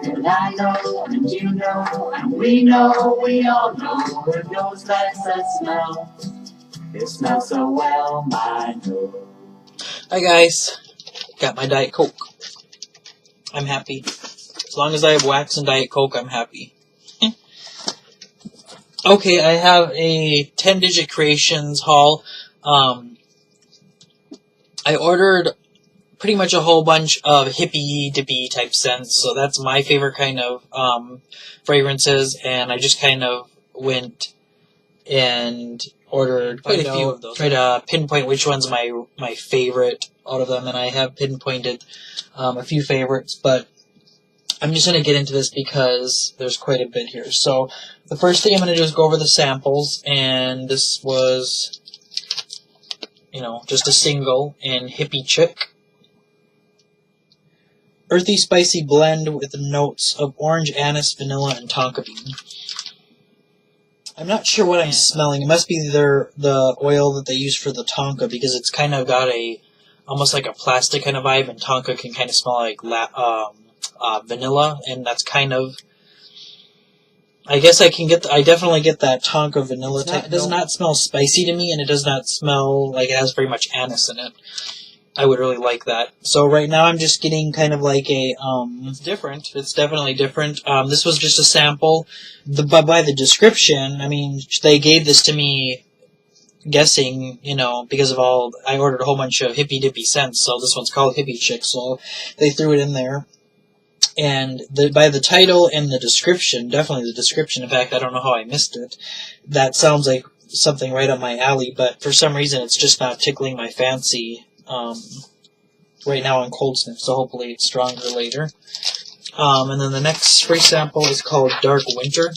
And I know, and you know, and we all know, it goes like that smell. It smells so well, my nose. Hi guys, got my Diet Coke. I'm happy. As long as I have wax and Diet Coke, I'm happy. Okay, I have a 10-digit creations haul. I ordered pretty much a whole bunch of hippie dippy type scents, so that's my favorite kind of fragrances, and I just kind of went and ordered quite a few of those. Try to pinpoint which one's my favorite out of them, and I have pinpointed a few favorites, but I'm just going to get into this because there's quite a bit here. So the first thing I'm going to do is go over the samples, and this was, just a single in Hippie Chick. Earthy spicy blend with notes of orange, anise, vanilla, and tonka bean. I'm not sure what I'm smelling. It must be the oil that they use for the tonka, because it's kind of got almost like a plastic kind of vibe, and tonka can kind of smell like vanilla, and that's kind of, I guess I definitely get that tonka vanilla type. It does not smell spicy to me, and it does not smell like it has very much anise in it. I would really like that. So right now I'm just getting kind of like it's different. It's definitely different. This was just a sample. By the description, I mean, they gave this to me guessing, because of I ordered a whole bunch of hippie dippy scents, so this one's called Hippie Chick, so they threw it in there. And by the title and the description, definitely the description, in fact, I don't know how I missed it, that sounds like something right up my alley, but for some reason it's just not tickling my fancy right now on cold sniff, so hopefully it's stronger later. And then the next free sample is called Dark Winter.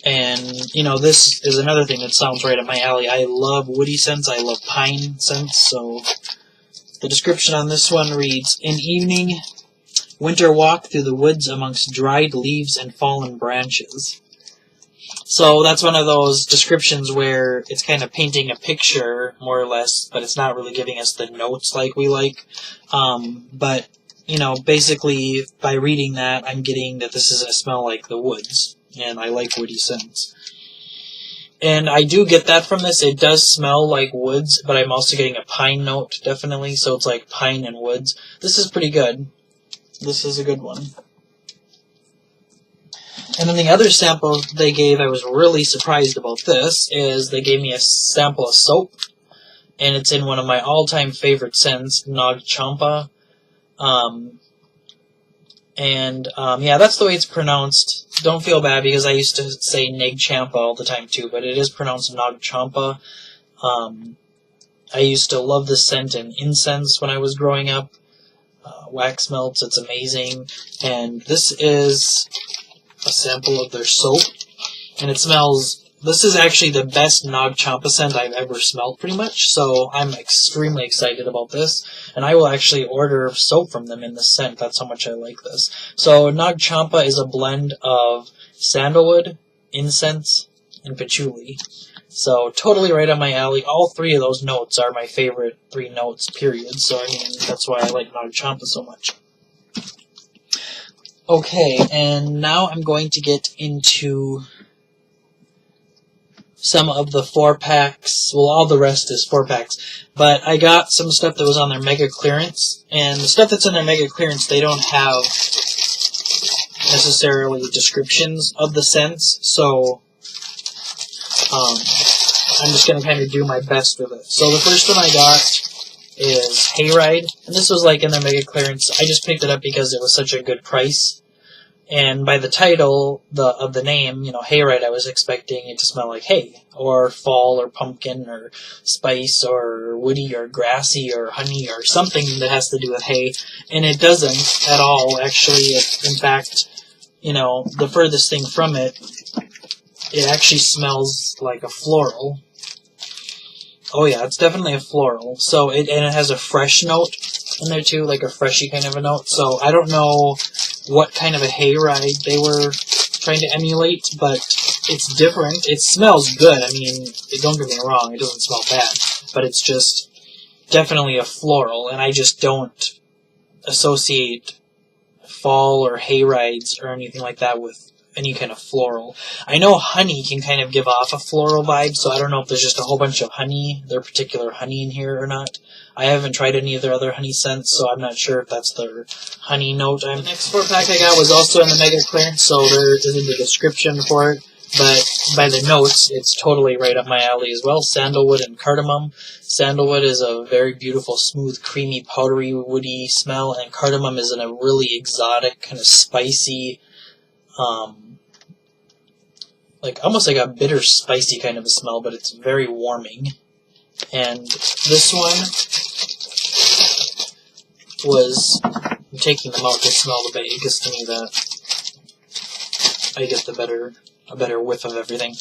And, this is another thing that sounds right up my alley. I love woody scents, I love pine scents, so the description on this one reads, "An evening winter walk through the woods amongst dried leaves and fallen branches." So that's one of those descriptions where it's kind of painting a picture, more or less, but it's not really giving us the notes like we like. But, basically, by reading that, I'm getting that this is going to smell like the woods, and I like woody scents. And I do get that from this. It does smell like woods, but I'm also getting a pine note, definitely, so it's like pine and woods. This is pretty good. This is a good one. And then the other sample they gave, I was really surprised about this, is they gave me a sample of soap, and it's in one of my all-time favorite scents, Nag Champa. Yeah, that's the way it's pronounced. Don't feel bad, because I used to say Nag Champa all the time too, but it is pronounced Nag Champa. I used to love this scent in incense when I was growing up. Wax melts, it's amazing. And this is a sample of their soap, and it smells, this is actually the best Nag Champa scent I've ever smelled, pretty much, so I'm extremely excited about this, and I will actually order soap from them in this scent. That's how much I like this. So Nag Champa is a blend of sandalwood, incense, and patchouli. So totally right on my alley. All three of those notes are my favorite 3 notes, period, so I mean, that's why I like Nag Champa so much. Okay, and now I'm going to get into some of the 4-packs. Well, all the rest is 4-packs. But I got some stuff that was on their mega clearance. And the stuff that's on their mega clearance, they don't have necessarily descriptions of the scents. So, I'm just going to kind of do my best with it. So the first one I got is Hayride, and this was like in their mega clearance. I just picked it up because it was such a good price, and by the title of the name, Hayride, I was expecting it to smell like hay, or fall, or pumpkin, or spice, or woody, or grassy, or honey, or something that has to do with hay, and it doesn't at all, actually. In fact, the furthest thing from it, it actually smells like a floral. Oh yeah, it's definitely a floral. So and it has a fresh note in there too, like a freshy kind of a note. So I don't know what kind of a hayride they were trying to emulate, but it's different. It smells good. I mean, don't get me wrong, it doesn't smell bad, but it's just definitely a floral, and I just don't associate fall or hayrides or anything like that with any kind of floral. I know honey can kind of give off a floral vibe, so I don't know if there's just a whole bunch of honey, their particular honey in here or not. I haven't tried any of their other honey scents, so I'm not sure if that's their honey note. The next 4-pack I got was also in the mega clearance, so there isn't a description for it, but by the notes, it's totally right up my alley as well. Sandalwood and Cardamom. Sandalwood is a very beautiful, smooth, creamy, powdery, woody smell, and Cardamom is in a really exotic, kind of spicy, almost like a bitter, spicy kind of a smell, but it's very warming. And this one was, I'm taking them out to smell the bag, because to me that I get a better whiff of everything.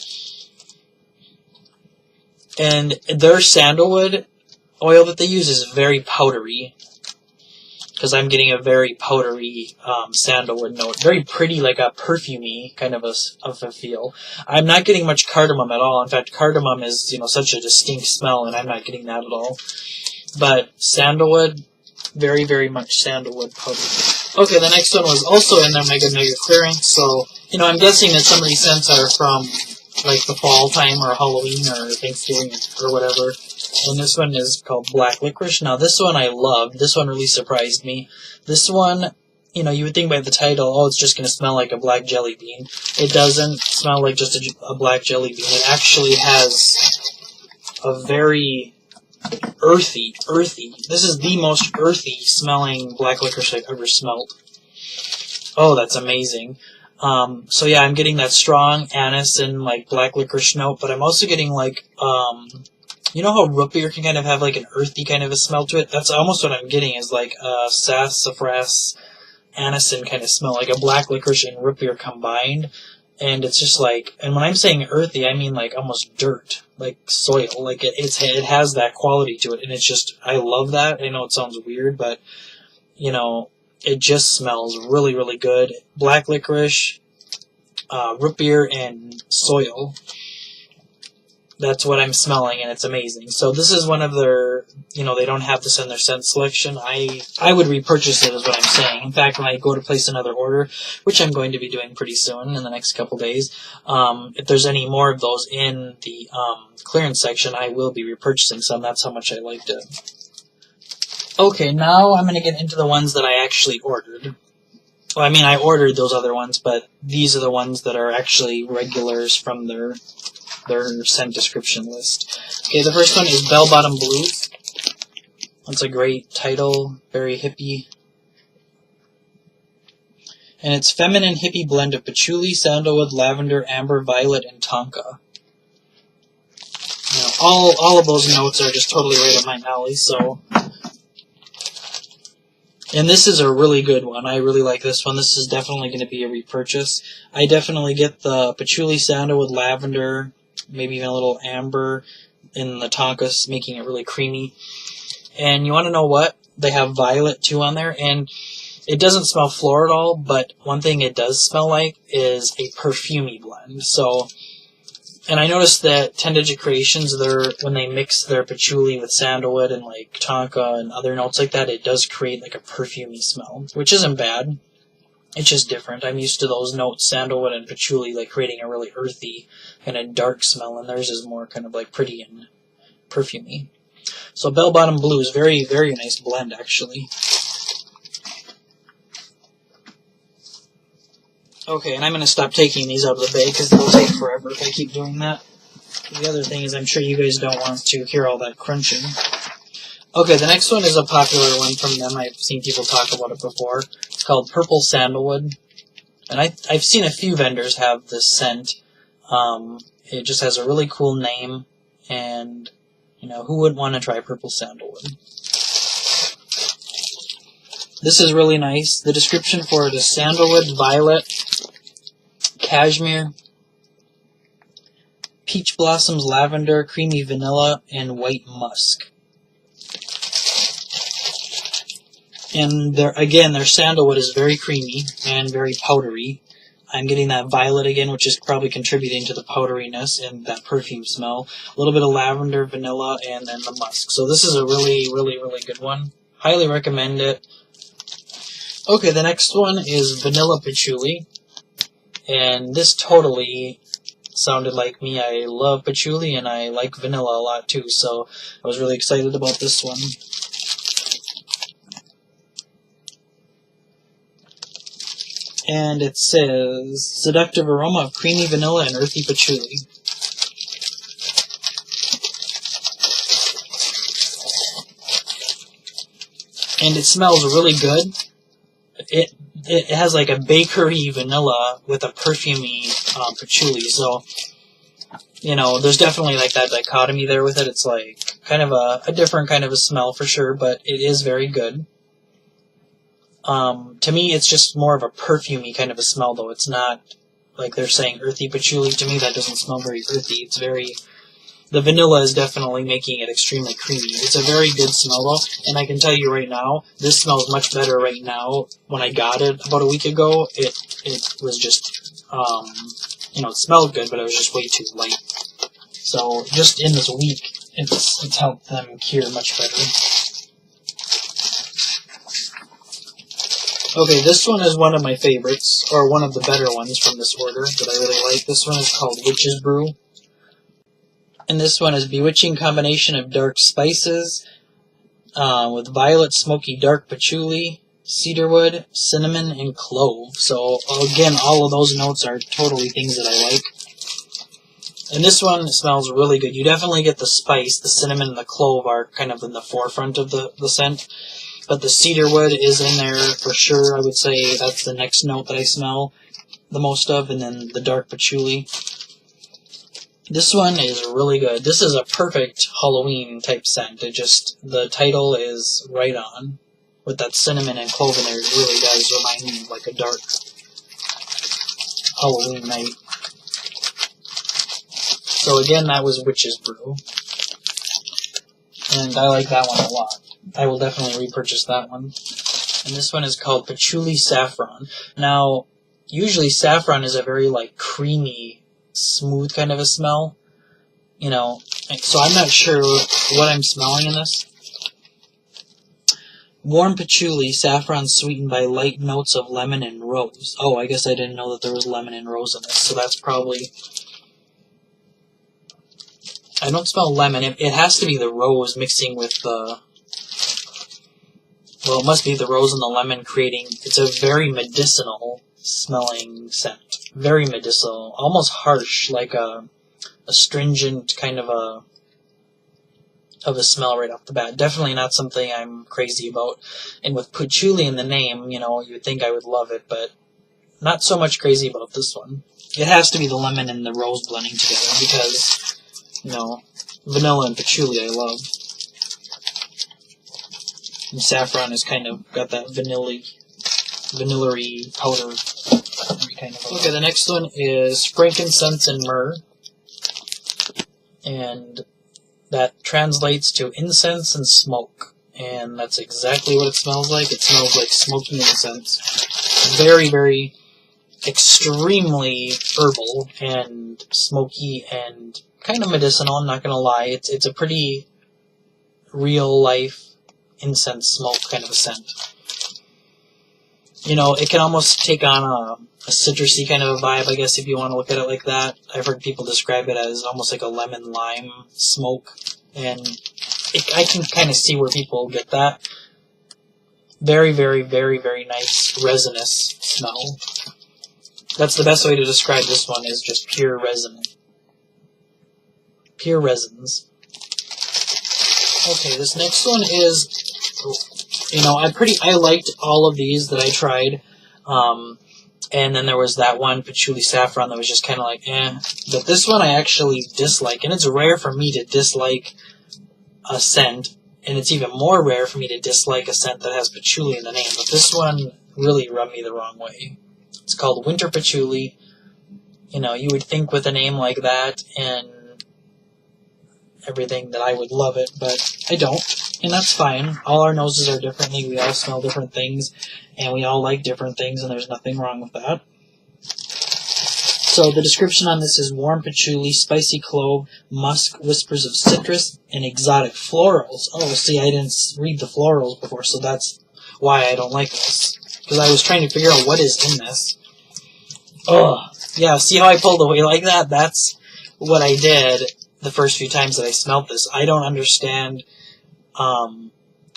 And their sandalwood oil that they use is very powdery, because I'm getting a very powdery sandalwood note. Very pretty, like a perfumey kind of a feel. I'm not getting much cardamom at all. In fact, cardamom is, such a distinct smell, and I'm not getting that at all. But sandalwood, very, very much sandalwood powder. Okay, the next one was also in their mega clearance, so, I'm guessing that some of these scents are from, like, the fall time or Halloween or Thanksgiving or whatever. And this one is called Black Licorice. Now, this one I loved. This one really surprised me. This one, you would think by the title, oh, it's just going to smell like a black jelly bean. It doesn't smell like just a black jelly bean. It actually has a very earthy. This is the most earthy smelling black licorice I've ever smelled. Oh, that's amazing. So yeah, I'm getting that strong anise and like black licorice note, but I'm also getting like, you know how root beer can kind of have like an earthy kind of a smell to it? That's almost what I'm getting, is like sassafras, anise kind of smell, like a black licorice and root beer combined. And it's just like, and when I'm saying earthy, I mean like almost dirt, like soil. Like it has that quality to it, and it's just, I love that. I know it sounds weird, but it just smells really, really good. Black licorice, root beer, and soil. That's what I'm smelling, and it's amazing. So this is one of their, they don't have this in their scent selection. I would repurchase it, is what I'm saying. In fact, when I go to place another order, which I'm going to be doing pretty soon in the next couple days, if there's any more of those in the clearance section, I will be repurchasing some. That's how much I liked it. Okay, now I'm going to get into the ones that I actually ordered. Well, I mean, I ordered those other ones, but these are the ones that are actually regulars from their scent description list. Okay, the first one is Bell Bottom Blues. That's a great title, very hippie. And it's feminine hippie blend of patchouli, sandalwood, lavender, amber, violet, and tonka. All of those notes are just totally right up my alley, so. And this is a really good one. I really like this one. This is definitely going to be a repurchase. I definitely get the patchouli, sandalwood, lavender, maybe even a little amber in the tonkas, making it really creamy. And you want to know what? They have violet too on there, and it doesn't smell floral at all, but one thing it does smell like is a perfumey blend. So, and I noticed that 10 Digit Creations, when they mix their patchouli with sandalwood and like tonka and other notes like that, it does create like a perfumey smell, which isn't bad. It's just different. I'm used to those notes, sandalwood and patchouli, like creating a really earthy kind of dark smell, and theirs is more kind of like pretty and perfumey. So Bell Bottom Blues, very, very nice blend actually. Okay, and I'm going to stop taking these out of the bag because it'll take forever if I keep doing that. The other thing is I'm sure you guys don't want to hear all that crunching. Okay, the next one is a popular one from them. I've seen people talk about it before. It's called Purple Sandalwood. And I've seen a few vendors have this scent. It just has a really cool name. And, who wouldn't want to try Purple Sandalwood? This is really nice. The description for it is sandalwood, violet, cashmere, peach blossoms, lavender, creamy vanilla, and white musk. And their sandalwood is very creamy and very powdery. I'm getting that violet again, which is probably contributing to the powderiness and that perfume smell. A little bit of lavender, vanilla, and then the musk. So this is a really, really, really good one. Highly recommend it. Okay, the next one is Vanilla Patchouli. And this totally sounded like me. I love patchouli and I like vanilla a lot too, so I was really excited about this one. And it says, seductive aroma of creamy vanilla and earthy patchouli. And it smells really good. It has like a bakery vanilla with a perfumey patchouli, so, you know, there's definitely like that dichotomy there with it. It's like kind of a different kind of a smell for sure, but it is very good. To me, it's just more of a perfumey kind of a smell, though. It's not like they're saying earthy patchouli. To me, that doesn't smell very earthy. It's very... The vanilla is definitely making it extremely creamy. It's a very good smell, though, and I can tell you right now, this smells much better right now. When I got it about a week ago, it was just, you know, it smelled good, but it was just way too light. So, just in this week, it's helped them cure much better. Okay, this one is one of my favorites, or one of the better ones from this order that I really like. This one is called Witch's Brew. And this one is bewitching combination of dark spices with violet, smoky, dark patchouli, cedarwood, cinnamon, and clove. So, again, all of those notes are totally things that I like. And this one smells really good. You definitely get the spice. The cinnamon and the clove are kind of in the forefront of the scent. But the cedarwood is in there for sure. I would say that's the next note that I smell the most of. And then the dark patchouli. This one is really good. This is a perfect Halloween type scent. It just, the title is right on. With that cinnamon and clove in there, it really does remind me of like a dark Halloween night. So again, that was Witch's Brew. And I like that one a lot. I will definitely repurchase that one. And this one is called Patchouli Saffron. Now, usually saffron is a very like creamy, smooth kind of a smell, you know, so I'm not sure what I'm smelling in this. Warm patchouli, saffron sweetened by light notes of lemon and rose. Oh, I guess I didn't know that there was lemon and rose in this, so that's probably... I don't smell lemon. It has to be the rose mixing with the... Well, it must be the rose and the lemon creating... It's a very medicinal smelling scent. Very medicinal, almost harsh, like a astringent kind of a smell right off the bat. Definitely not something I'm crazy about. And with patchouli in the name, you know, you would think I would love it, but not so much crazy about this one. It has to be the lemon and the rose blending together because, you know, vanilla and patchouli I love. And saffron has kind of got that vanilla-y powder. Okay, the next one is Frankincense and Myrrh. And that translates to incense and smoke. And that's exactly what it smells like. It smells like smoky incense. Very, very extremely herbal and smoky and kind of medicinal, I'm not going to lie. It's a pretty real-life incense smoke kind of a scent. You know, it can almost take on a citrusy kind of a vibe, I guess, if you want to look at it like that. I've heard people describe it as almost like a lemon-lime smoke, and I can kind of see where people get that. Very, very, very, very nice resinous smell. That's the best way to describe this one, is just pure resin. Pure resins. Okay, this next one is, you know, I liked all of these that I tried, and then there was that one, Patchouli Saffron, that was just kind of like, eh. But this one I actually dislike, and it's rare for me to dislike a scent, and it's even more rare for me to dislike a scent that has patchouli in the name, but this one really rubbed me the wrong way. It's called Winter Patchouli. You know, you would think with a name like that and everything that I would love it, but I don't, and that's fine. All our noses are differently, we all smell different things, and we all like different things, and there's nothing wrong with that. So the description on this is warm patchouli, spicy clove, musk, whispers of citrus, and exotic florals. Oh, see, I didn't read the florals before, so that's why I don't like this. because I was trying to figure out what is in this. Oh, yeah, see how I pulled away like that? That's what I did the first few times that I smelled this. I don't understand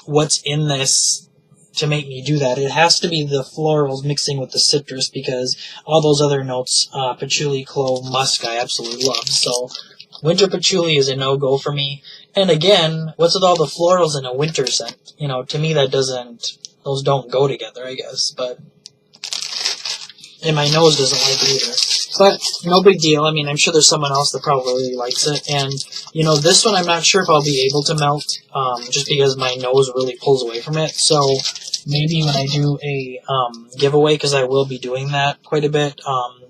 what's in this to make me do that. It has to be the florals mixing with the citrus, because all those other notes, patchouli, clove, musk, I absolutely love. So winter patchouli is a no-go for me. And again, what's with all the florals in a winter scent? You know, to me those don't go together, I guess, but... And my nose doesn't like it either. But, no big deal. I mean, I'm sure there's someone else that probably really likes it. And, you know, this one I'm not sure if I'll be able to melt, just because my nose really pulls away from it. So, maybe when I do a giveaway, because I will be doing that quite a bit,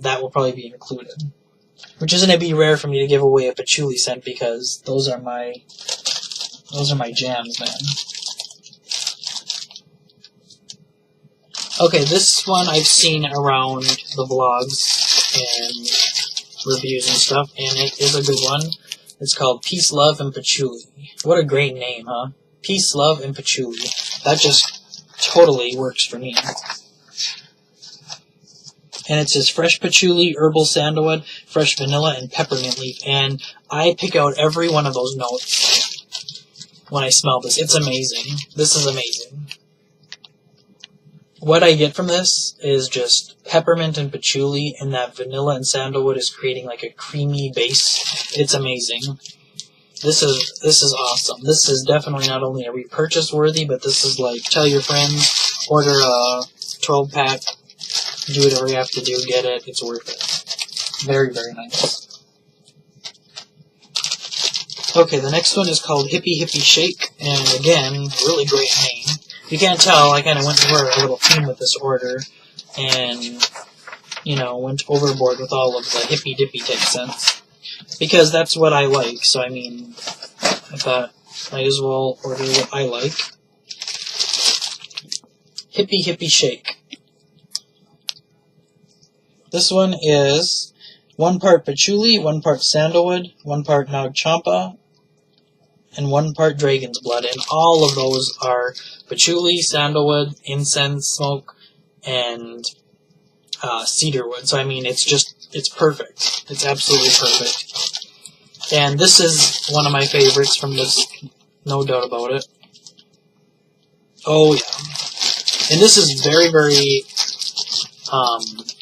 that will probably be included. Which isn't going to be rare for me to give away a patchouli scent, because those are my jams, man. Okay, this one I've seen around the vlogs and reviews and stuff, and it is a good one. It's called Peace, Love, and Patchouli. What a great name, huh? Peace, Love, and Patchouli. That just totally works for me. And it says fresh patchouli, herbal sandalwood, fresh vanilla, and peppermint leaf. And I pick out every one of those notes when I smell this. It's amazing. This is amazing. What I get from this is just peppermint and patchouli, and that vanilla and sandalwood is creating like a creamy base. It's amazing. This is awesome. This is definitely not only a repurchase worthy, but this is like, tell your friends, order a 12-pack, do whatever you have to do, get it. It's worth it. Very, very nice. Okay, the next one is called Hippie Shake, and again, really great name. You can't tell, I kind of went for a little theme with this order, and, you know, went overboard with all of the hippy-dippy type scents. Because that's what I like, so I mean, I thought, might as well order what I like. Hippie Shake. This one is 1 part patchouli, 1 part sandalwood, 1 part Nag Champa, and 1 part dragon's blood, and all of those are patchouli, sandalwood, incense smoke, and cedarwood. So I mean, it's perfect. It's absolutely perfect. And this is one of my favorites from this, no doubt about it. Oh yeah. And this is very, very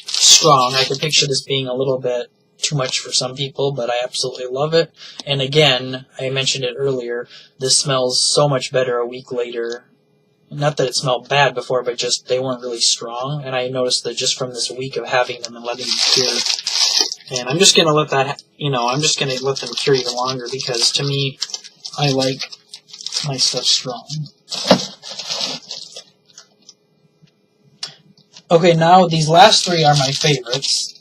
strong. I can picture this being a little bit too much for some people, but I absolutely love it. And again, I mentioned it earlier, this smells so much better a week later. Not that it smelled bad before, but just they weren't really strong. And I noticed that just from this week of having them and letting them cure. And I'm just going to let that, you know, I'm just going to let them cure even longer, because to me, I like my stuff strong. Okay, now these last 3 are my favorites.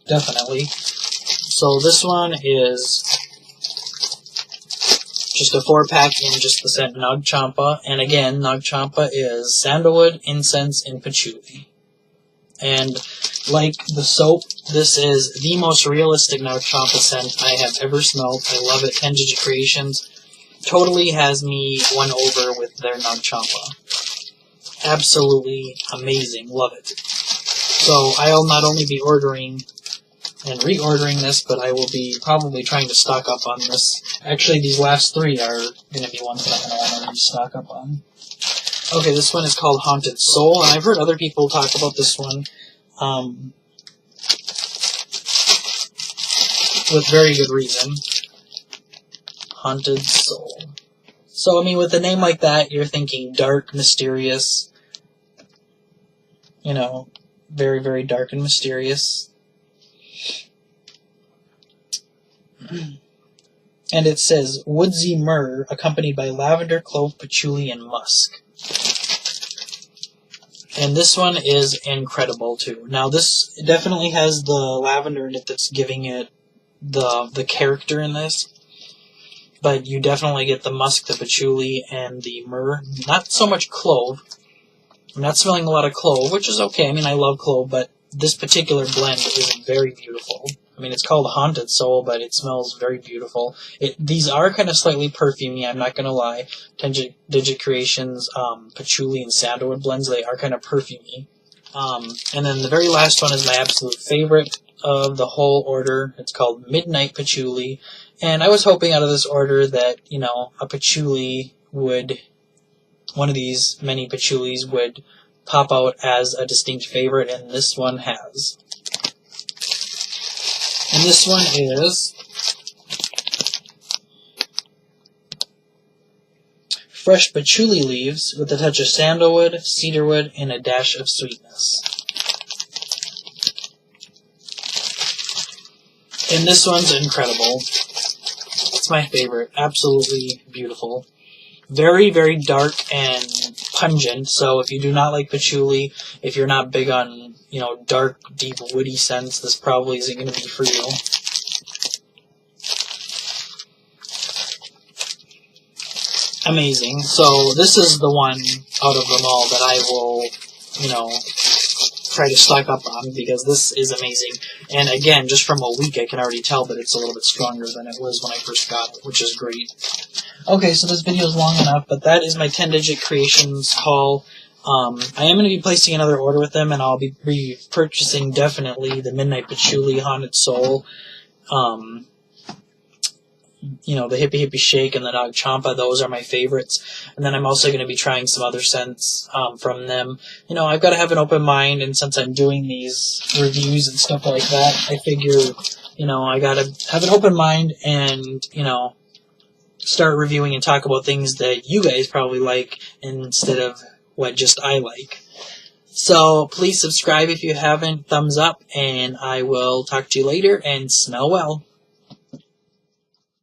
Definitely. So this one is just a 4-pack in just the scent Nag Champa. And again, Nag Champa is sandalwood, incense, and patchouli. And like the soap, this is the most realistic Nag Champa scent I have ever smelled. I love it. 10 Digit Creations totally has me won over with their Nag Champa. Absolutely amazing. Love it. So I'll not only be ordering and reordering this, but I will be probably trying to stock up on this. Actually, these last 3 are going to be ones that I'm going to want to restock up on. Okay, this one is called Haunted Soul, and I've heard other people talk about this one with very good reason. Haunted Soul. So, I mean, with a name like that, you're thinking dark, mysterious, you know, very, very dark and mysterious. And it says, woodsy myrrh, accompanied by lavender, clove, patchouli, and musk. And this one is incredible, too. Now, this definitely has the lavender in it that's giving it the character in this. But you definitely get the musk, the patchouli, and the myrrh. Not so much clove. I'm not smelling a lot of clove, which is okay. I mean, I love clove, but this particular blend is very beautiful. I mean, it's called Haunted Soul, but it smells very beautiful. These are kind of slightly perfumey, I'm not going to lie. Digit Creations, Patchouli and Sandalwood blends, they are kind of perfumey. And then the very last one is my absolute favorite of the whole order. It's called Midnight Patchouli. And I was hoping out of this order that, you know, a patchouli would, one of these many patchoulis would pop out as a distinct favorite, and this one has. And this one is fresh patchouli leaves with a touch of sandalwood, cedarwood, and a dash of sweetness. And this one's incredible. It's my favorite. Absolutely beautiful. Very, very dark and pungent, so if you do not like patchouli, if you're not big on, you know, dark, deep, woody scents, this probably isn't going to be for you. Amazing. So this is the one out of them all that I will, you know, try to stock up on, because this is amazing. And again, just from a week, I can already tell that it's a little bit stronger than it was when I first got it, which is great. Okay, so this video is long enough, but that is my 10-Digit Creations haul. I am going to be placing another order with them, and I'll be repurchasing definitely the Midnight Patchouli Haunted Soul, you know, the Hippie Chick and the Nag Champa. Those are my favorites. And then I'm also going to be trying some other scents from them. You know, I've got to have an open mind, and since I'm doing these reviews and stuff like that, I figure, you know, I got to have an open mind and, you know, start reviewing and talk about things that you guys probably like instead of what just I like. So please subscribe if you haven't, thumbs up, and I will talk to you later, and smell well.